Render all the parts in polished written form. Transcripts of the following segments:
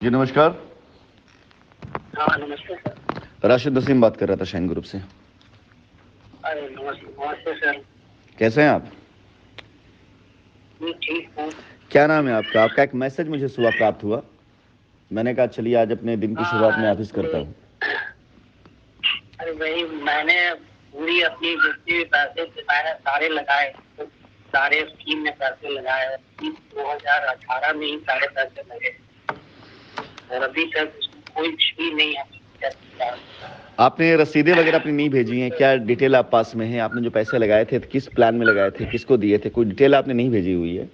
जी नमस्कार। हाँ नमस्ते सर। राशिद नसीम बात कर रहा था शाइन ग्रुप से। अरे नमस्ते सर। कैसे हैं आप? मैं ठीक हूँ। क्या नाम है आपका? आपका एक मैसेज मुझे सुबह प्राप्त हुआ, मैंने कहा चलिए आज अपने दिन की शुरुआत में ऑफिस करता हूँ। अरे भाई मैंने पूरी अपनी जितने भी पैसे मैंने सारे लगाए, तो सारे स्कीम में पैसे लगाए। 2018 में ही सारे पैसे लगे और अभी तक कोई भी नहीं है। आपने रसीदें वगैरह अपनी नहीं भेजी हैं क्या? डिटेल आप पास में है? आपने जो पैसे लगाए थे तो किस प्लान में लगाए थे, किसको दिए थे? कोई डिटेल आपने नहीं भेजी हुई है?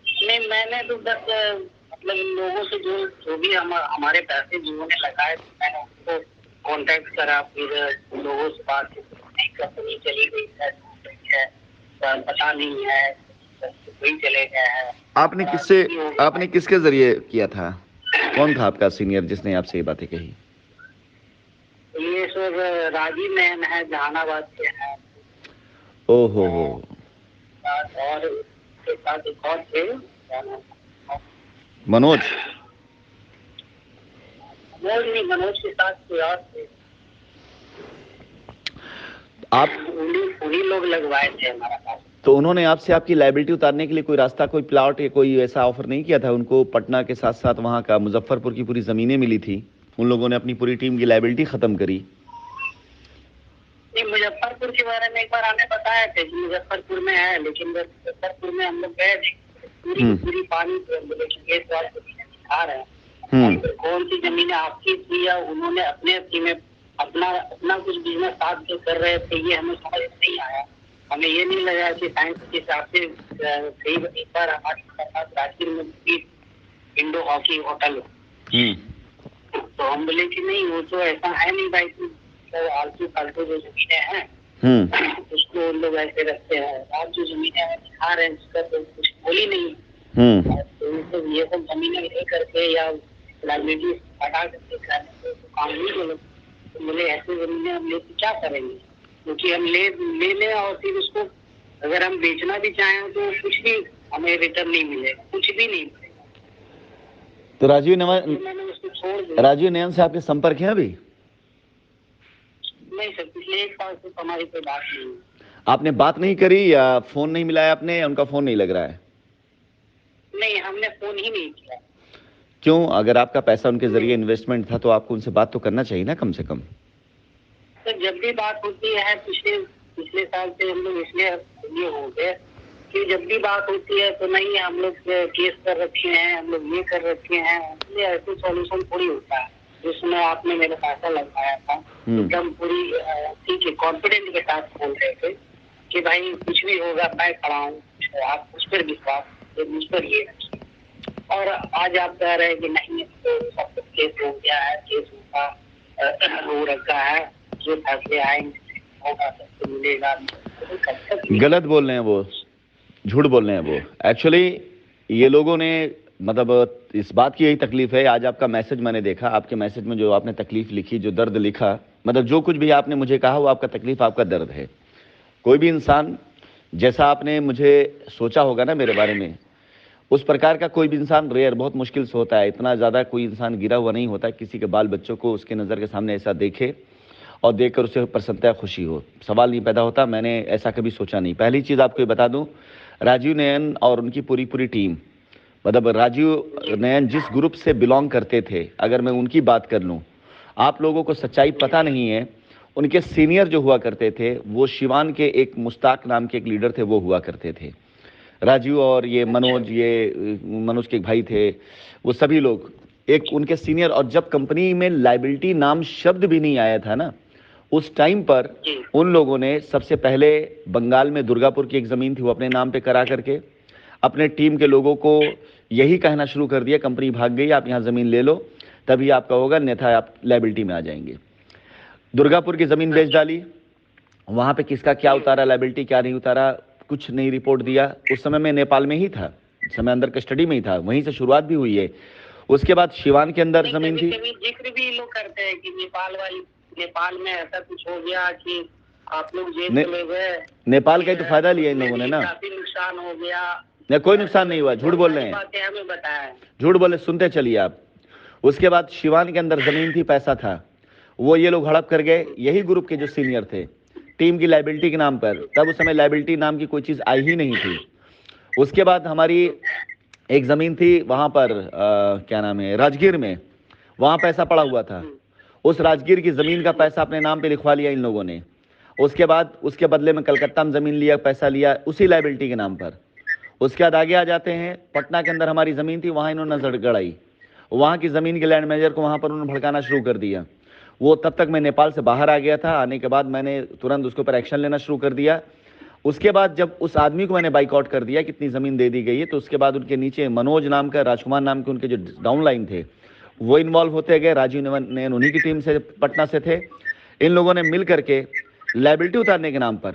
नहीं मैंने तो बस मतलब इन लोगों से जो भी हमारे पैसे जिन्होंने लगाए थे मैंने उनको कांटेक्ट करा, फिर लोगों से बात की, कंपनी चली गई है, पता नहीं है, वही चले गए हैं। आपने किसके जरिए किया था? कौन था आपका सीनियर जिसने आपसे ये बातें कही? ये सर राजीव मैन है, जहानाबाद के हैं। ओहो हो। और उसके साथ एक और थे, मनोज। मनोज के साथ कोई और थे। आप उन्हीं लोग लगवाए थे हमारा पास। तो उन्होंने आपसे आपकी लायबिलिटी उतारने के लिए कोई रास्ता, कोई प्लॉट या कोई ऐसा ऑफर नहीं किया था? उनको पटना के साथ साथ वहां का मुजफ्फरपुर की पूरी जमीनें मिली थी, उन लोगों ने अपनी पूरी टीम की लायबिलिटी खत्म करी। नहीं, मुजफ्फरपुर के बारे में एक बार हमें बताया थे कि मुजफ्फरपुर में है, लेकिन मुजफ्फरपुर में हम लोग गए नहीं, पूरी पानी ये सवाल दिखा रहे हैं। कौन सी जमीन आपकी थी या उन्होंने अपने में अपना अपना कुछ बिजनेस साथ जो कर रहे थे, ये हमें समझ नहीं आया। हमें ये नहीं लगा कि साइंस के हिसाब से कई एक बार हमारे राजगीर में इंडो हॉकी होटल, तो हम बोले कि नहीं वो तो ऐसा है नहीं भाई, तो आलतू फालतू जो जमीनें हैं उसको लोग ऐसे रखते हैं। आप जो जमीनें दिखा रहे हैं उसका तो कुछ बोली नहीं। तो ये सब जमीनें ले करके या लाइबिलिटी हटा करके तो काम नहीं बोलो। तो बोले ऐसे जमीनें हम लेके क्या करेंगे, क्योंकि हम ले लें और फिर उसको अगर हम बेचना भी चाहें तो कुछ भी हमें रिटर्न नहीं मिलेगा, कुछ भी नहीं मिलेगा। तो राजीव नयन से आपके संपर्क है अभी? नहीं सर, पिछले एक साल से हमारी कोई बात नहीं है। आपने बात नहीं करी या फोन नहीं मिलाया आपने, या उनका फोन नहीं लग रहा है? नहीं, हमने फोन ही नहीं किया। क्यों? अगर आपका पैसा उनके जरिए इन्वेस्टमेंट था तो आपको उनसे बात तो करना चाहिए ना कम से कम। तो जब भी बात होती है पिछले साल से हम लोग इसलिए ये हो गए कि जब भी बात होती है तो नहीं हम लोग केस कर रखे हैं, हम लोग ये कर रखे हैं, इसलिए ऐसे सॉल्यूशन थोड़ी होता है। जिसमें आपने मेरा पैसा लगाया था एकदम पूरी ठीक है कॉन्फिडेंट के साथ बोल रहे थे कि भाई कुछ भी होगा मैं खड़ा हूँ, आप उस पर विश्वास, मुझ पर ये रखिए। और आज आप कह रहे हैं कि नहीं तो सब कुछ केस हो गया है, केस होगा हो रखा है, जो फैसले आएंगे होगा सबको मिलेगा। गलत बोल रहे हैं वो, झूठ बोल रहे हैं वो। एक्चुअली ये लोगों ने मतलब इस बात की यही तकलीफ है। आज आपका मैसेज मैंने देखा, आपके मैसेज में जो आपने तकलीफ लिखी, जो दर्द लिखा, मतलब जो कुछ भी आपने मुझे कहा वो आपका तकलीफ, आपका दर्द है। कोई भी इंसान जैसा आपने मुझे सोचा होगा ना मेरे बारे में, उस प्रकार का कोई भी इंसान रेयर, बहुत मुश्किल से होता है। इतना ज़्यादा कोई इंसान गिरा हुआ नहीं होता किसी के बाल बच्चों को उसके नज़र के सामने ऐसा देखे और देखकर उसे प्रसन्नता खुशी हो। सवाल नहीं पैदा होता, मैंने ऐसा कभी सोचा नहीं। पहली चीज़ आपको ये बता दूं, राजीव नयन और उनकी पूरी टीम, मतलब राजीव नयन जिस ग्रुप से बिलोंग करते थे, अगर मैं उनकी बात कर लूँ, आप लोगों को सच्चाई पता नहीं है। उनके सीनियर जो हुआ करते थे वो शिवान के एक मुश्ताक नाम के एक लीडर थे, वो हुआ करते थे। राजीव और ये मनोज, ये मनोज के एक भाई थे, वो सभी लोग एक उनके सीनियर। और जब कंपनी में लाइबिलिटी नाम शब्द भी नहीं आया था ना, उस टाइम पर उन लोगों ने सबसे पहले बंगाल में दुर्गापुर की एक ज़मीन थी वो अपने नाम पे करा करके अपने टीम के लोगों को यही कहना शुरू कर दिया, कंपनी भाग गई, आप यहाँ ज़मीन ले लो तभी आपका होगा, अन्यथा आप लाइबिलिटी में आ जाएंगे। दुर्गापुर की ज़मीन बेच डाली, वहाँ पे किसका क्या उतारा लाइबिलिटी, क्या नहीं उतारा, कुछ नहीं रिपोर्ट दिया। उस समय मैं नेपाल में ही था, उस समय अंदर कस्टडी में ही था, वहीं से शुरुआत भी हुई है। उसके बाद शिवान के अंदर ज़मीन थी। जिक्र भी लोग करते हैं कि नेपाल में ऐसा कुछ हो गया कि आप लोग जेल चले गए, नेपाल का ही तो फायदा लिया इन लोगों ने ना। काफी नुकसान हो गया, नहीं, कोई नुकसान नहीं हुआ, झूठ बोल रहे हैं, बातें हमें बताया, झूठ बोले, सुनते चलिए आप। उसके बाद शिवान के अंदर जमीन थी, पैसा था, वो ये लोग हड़प कर गए, यही ग्रुप के जो सीनियर थे, टीम की लाइबिलिटी के नाम पर। तब उस समय लाइबिलिटी नाम की कोई चीज आई ही नहीं थी। उसके बाद हमारी एक जमीन थी वहां पर क्या नाम है, राजगीर में, वहां पैसा पड़ा हुआ था। उस राजगीर की जमीन का पैसा अपने नाम पे लिखवा लिया इन लोगों ने। उसके बाद उसके बदले में कलकत्ता में जमीन लिया, पैसा लिया उसी लाइबिलिटी के नाम पर। उसके बाद आगे आ जाते हैं, पटना के अंदर हमारी जमीन थी, वहां इन्होंने नजर गड़ाई, वहां की जमीन के लैंड मैनेजर को वहां पर उन्होंने भड़काना शुरू कर दिया। वो तब तक मैं नेपाल से बाहर आ गया था, आने के बाद मैंने तुरंत उसके ऊपर एक्शन लेना शुरू कर दिया। उसके बाद जब उस आदमी को मैंने बाइकआउट कर दिया, कितनी जमीन दे दी गई है, तो उसके बाद उनके नीचे मनोज नाम का, राजकुमार नाम के उनके जो डाउनलाइन थे वो इन्वॉल्व होते गए। राजीव नैन उन्हीं की टीम से, पटना से थे। इन लोगों ने मिल करके लाइबिलिटी उतारने के नाम पर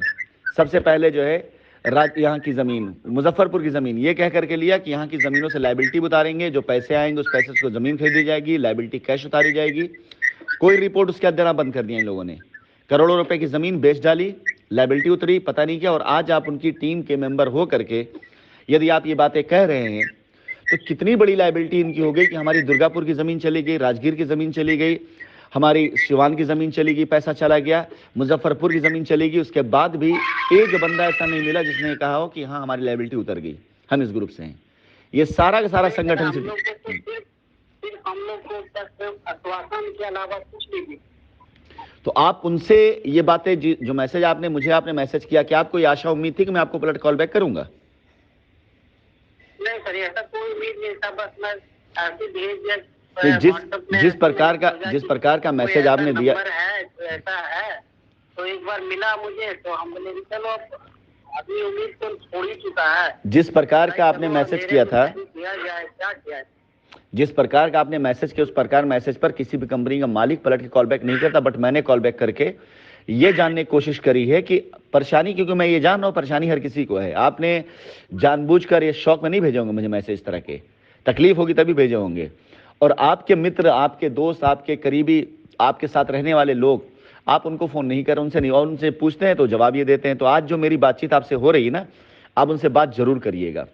सबसे पहले जो है यहाँ की जमीन, मुजफ्फरपुर की जमीन, ये कह करके लिया कि यहाँ की जमीनों से लाइबिलिटी उतारेंगे, जो पैसे आएंगे उस पैसे से जमीन खरीदी जाएगी, लाइबिलिटी कैश उतारी जाएगी। कोई रिपोर्ट उसके देना बंद कर दिया इन लोगों ने, करोड़ों रुपए की जमीन बेच डाली, लाइबिलिटी उतरी, पता नहीं क्या। और आज आप उनकी टीम के मेंबर हो करके यदि आप ये बातें कह रहे हैं तो कितनी बड़ी लाइबिलिटी इनकी हो गई कि हमारी दुर्गापुर की जमीन चली गई, राजगीर की जमीन चली गई, हमारी सिवान की जमीन चली गई, पैसा चला गया, मुजफ्फरपुर की जमीन चली गई। उसके बाद भी एक बंदा ऐसा नहीं मिला जिसने कहा हो कि हाँ हमारी लाइबिलिटी उतर गई, हम इस ग्रुप से हैं। ये सारा का सारा संगठन से हम लोग को बस आश्वासन के अलावा कुछ नहीं। तो आप उनसे ये बातें, जो मैसेज आपने मैसेज किया, कि आपको ये आशा उम्मीद थी कि मैं आपको पलट कॉल बैक करूंगा? नहीं सर, ऐसा कोई उम्मीद नहीं था, बस मैं ऐसे भेज दिया। जिस प्रकार का मैसेज आपने दिया है, तो ऐसा है, तो एक बार मिला मुझे, तो हम बोले चलो अभी उम्मीद तो छोड़ ही चुका है। जिस प्रकार का आपने मैसेज किया था, किया जाए, क्या किया, जिस प्रकार का आपने मैसेज किया, उस प्रकार मैसेज पर किसी भी कंपनी का मालिक पलट के कॉल बैक नहीं करता। बट मैंने कॉल बैक करके ये जानने की कोशिश करी है कि परेशानी, क्योंकि मैं ये जान रहा हूँ परेशानी हर किसी को है। आपने जानबूझकर ये शौक में नहीं भेजे होंगे मुझे मैसेज इस तरह के, तकलीफ होगी तभी भेजे होंगे। और आपके मित्र, आपके दोस्त, आपके करीबी, आपके साथ रहने वाले लोग, आप उनको फोन नहीं कर, उनसे नहीं, और उनसे पूछते हैं तो जवाब ये देते हैं। तो आज जो मेरी बातचीत आपसे हो रही है ना, आप उनसे बात जरूर करिएगा,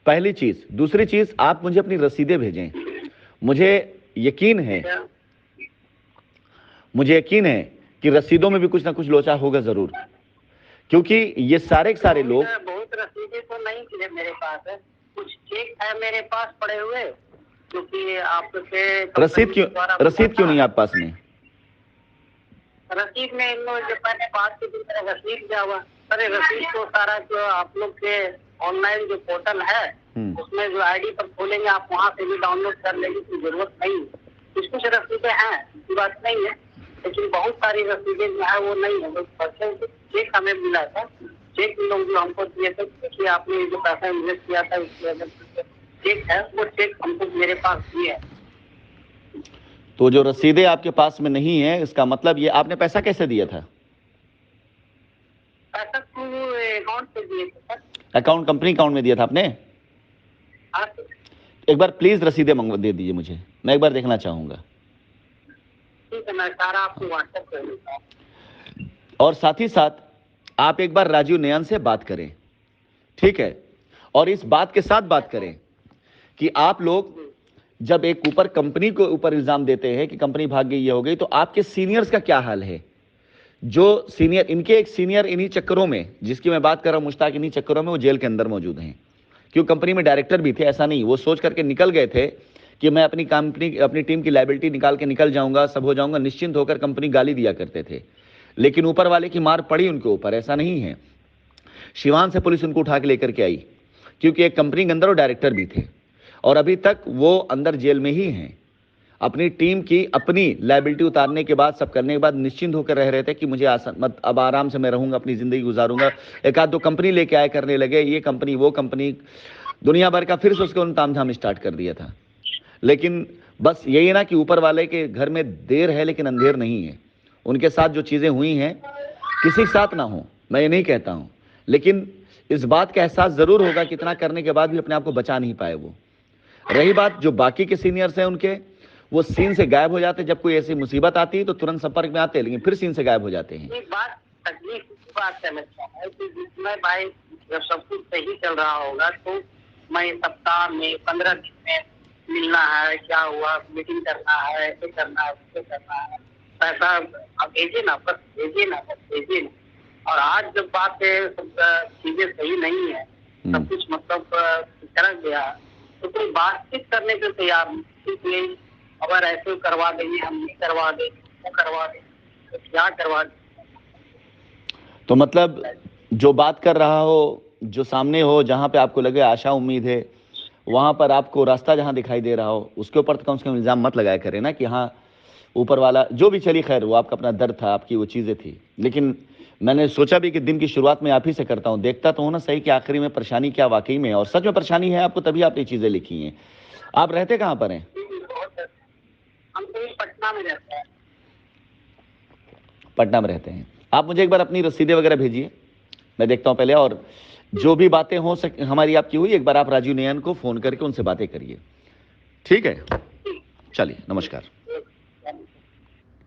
पहली चीज। दूसरी चीज, आप मुझे अपनी रसीदें भेजें। मुझे यकीन है कि रसीदों में भी कुछ ना कुछ लोचा होगा जरूर, क्योंकि ये सारे के सारे लोग, बहुत रसीदें तो नहीं है मेरे पास, है कुछ चेक है मेरे पास पड़े हुए, क्योंकि आपसे रसीद क्यों नहीं आप पास में? रसीद में इन लोग जो पहले बात की थी, मेरा रसीद क्या हुआ? अरे रसीद तो सारा जो आप लोग के ऑनलाइन जो पोर्टल है उसमें जो आईडी पर खोलेंगे आप, वहाँ से भी डाउनलोड कर लेंगे, कोई जरूरत नहीं। कुछ रसीदें हैं, ऐसी बात नहीं है, लेकिन बहुत सारी रसीदें जो है वो नहीं है। परसेंट चेक हमें मिला था, चेक लोग जो हमको दिए थे कि आपने जो पैसा इन्वेस्ट किया था उसकी वजह से चेक है, वो चेक हमको मेरे पास दिए है। तो जो रसीदें आपके पास में नहीं है, इसका मतलब ये आपने पैसा कैसे दिया था? पैसा अकाउंट से दिए थे सर। अकाउंट, कंपनी अकाउंट में दिया था आपने? हाँ। एक बार प्लीज रसीदें दे दीजिए मुझे, मैं एक बार देखना चाहूंगा। ठीक है, मैं सारा आपको व्हाट्सएप कर देता हूँ। और साथ ही साथ आप एक बार राजीव नयन से बात करें, ठीक है? और इस बात के साथ बात करें कि आप लोग जब एक ऊपर कंपनी को ऊपर इल्जाम देते हैं कि कंपनी भाग गई, ये हो गई, तो आपके सीनियर्स का क्या हाल है? जो सीनियर, इनके एक सीनियर इन्हीं चक्करों में, जिसकी मैं बात कर रहा हूं मुश्ताक, इन्हीं चक्करों में वो जेल के अंदर मौजूद हैं। क्यों? कंपनी में डायरेक्टर भी थे, ऐसा नहीं, वो सोच करके निकल गए थे कि मैं अपनी कंपनी, अपनी टीम की लायबिलिटी निकाल के निकल जाऊंगा, सब हो जाऊंगा, निश्चिंत होकर कंपनी गाली दिया करते थे। लेकिन ऊपर वाले की मार पड़ी उनके ऊपर, ऐसा नहीं है। सिवान से पुलिस उनको उठा के लेकर के आई, क्योंकि एक कंपनी के अंदर वो डायरेक्टर भी थे, और अभी तक वो अंदर जेल में ही हैं। अपनी टीम की अपनी लायबिलिटी उतारने के बाद, सब करने के बाद निश्चिंत होकर रह रहे थे कि मुझे अब आराम से मैं रहूंगा, अपनी जिंदगी गुजारूंगा। एक आध दो कंपनी लेके आए, करने लगे, ये कंपनी वो कंपनी, दुनिया भर का, फिर से उसको तामझाम स्टार्ट कर दिया था। लेकिन बस यही ना कि ऊपर वाले के घर में देर है लेकिन अंधेर नहीं है। उनके साथ जो चीजें हुई हैं, किसी के साथ ना हो, मैं ये नहीं कहता हूं, लेकिन इस बात का एहसास जरूर होगा कि इतना करने के बाद भी अपने आप को बचा नहीं पाए वो। रही बात जो बाकी के सीनियर्स हैं उनके, वो सीन से गायब हो जाते, जब कोई ऐसी मुसीबत आती है तो तुरंत संपर्क में आते हैं, लेकिन फिर सीन से गायब हो जाते हैं। एक बात तकलीफ की बात करना चाहता है कि जिसमें भाई जब सब कुछ सही चल रहा होगा तो मैं सप्ताह में 15 दिन में मिलना है, क्या हुआ, मीटिंग करना है, ऐसे करना है, वैसे करना है, पैसा आप भेजिए ना, बस भेजिए ना, बस भेजिए ना। और आज जब बात है, सब चीजें सही नहीं है, सब कुछ मतलब चढ़ गया, तो कोई बातचीत करने पे तैयार नहीं, इसलिए अगर ऐसे करवा देंगे, हम नहीं करवा देंगे, वो करवा देंगे, तो क्या करवा देंगे। तो मतलब जो बात कर रहा हो, जो सामने हो, जहां पे आपको लगे आशा उम्मीद है, वहां पर आपको रास्ता जहां दिखाई दे रहा हो, उसके ऊपर तो कम से कम इल्जाम मत लगाया करें ना कि हाँ ऊपर वाला जो भी चली, खैर वो आपका अपना दर्द था, आपकी वो चीजें थी। लेकिन मैंने सोचा भी कि दिन की शुरुआत में आप ही से करता हूं, देखता तो हूं ना सही कि आखिरी में परेशानी क्या वाकई में है, और सच में परेशानी है आपको, तभी आपने चीजें लिखी हैं। आप रहते कहां पर हैं? हम तो पटना में रहते हैं। पटना में रहते हैं। आप मुझे एक बार अपनी रसीदें वगैरह भेजिए, मैं देखता हूं पहले, और जो भी बातें हो हमारी आपकी हुई, एक बार आप राजीव नयन को फोन करके उनसे बातें करिए, ठीक है? चलिए, नमस्कार।